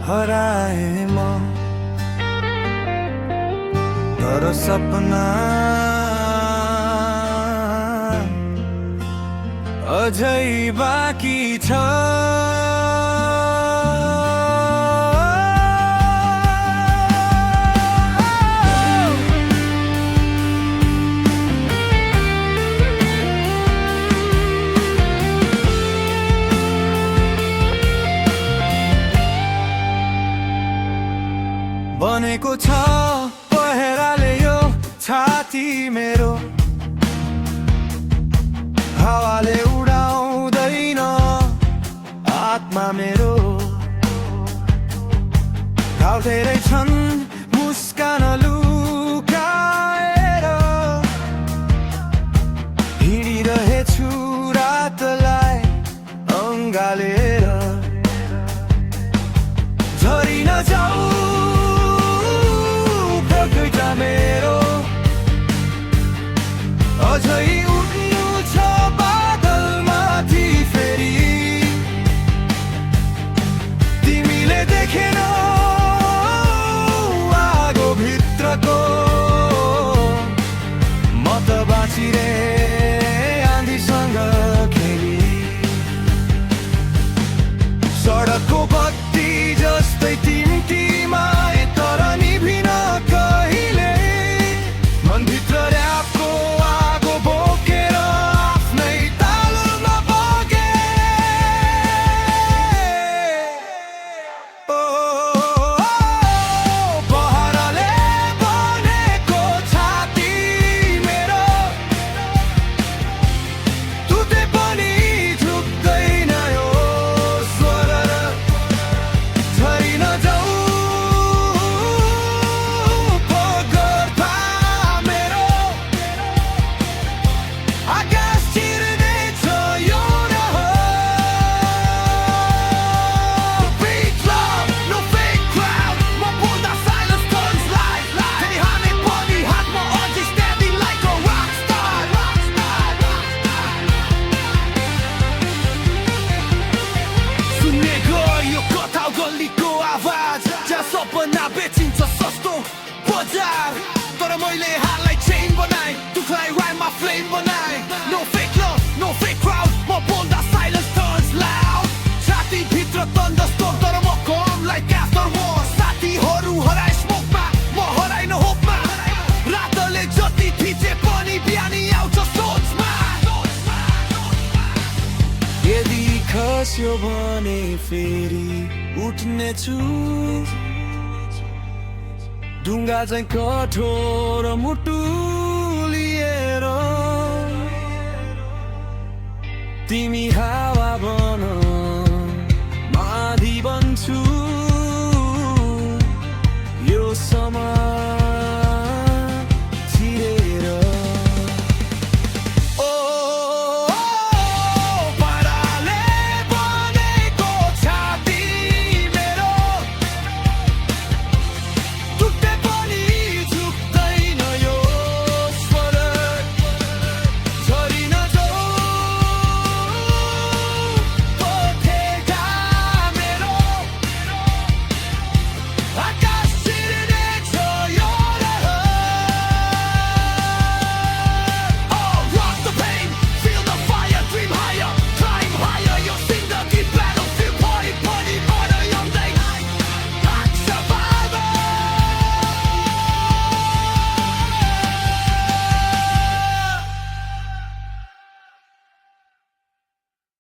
हराए म तर सपना अझै बाँकी छ। बनेको छ पहेराले यो छाती मेरो, हावाले उडाउँदैन आत्मा मेरो। घाउ धेरै छन् मुस्कान लुकाएर, हिँडिरहेछु रातलाई अँगालेर। झरी नजाऊ मेरो, अझै उड्नु छ बादलमाथि फेरि। तिमीले देखेनौ आगो भित्रको, म त बाँचिरे आँधीसँग खेली। सडकको बत्ती जस्तै टिमटिमाए तर निभिन कहिले। मनभित्र र्यापको आगो बोकेर आफ्नै तालमा बगे। ओ पहराले बनेको छाती मेरो, तुते पनि झुक्दैन यो स्वर। झरी नजाऊ पगर्था मेरो, आकाश चिर्नेछ यो Fake love, no fake crowd. म बोल्दा silence turns light. फेरि हाने पनि हातमा अझै standing like a rock star. सुन्ने गयो कथा गल्लीको आवाज, जहाँ सपना बेचिन्छ सस्तो बजार। तर मैले हाललाई चेन बनाएँ, दुःखलाई rhyme flame बनाएँ। No fake love, no fake crowd. म बोल्दा silence turns loud. छाती भित्र thunderstorm, तर म calm like after war. साथीहरू हराए स्मोकमा, म हराइन होपमा। रातले जति थिचे पनि बिहानी आउँछ सोचमा। यदि खस्यो भने फेरि उठ्नेछु, ढुङ्गा चाहिँ कठोर मुटु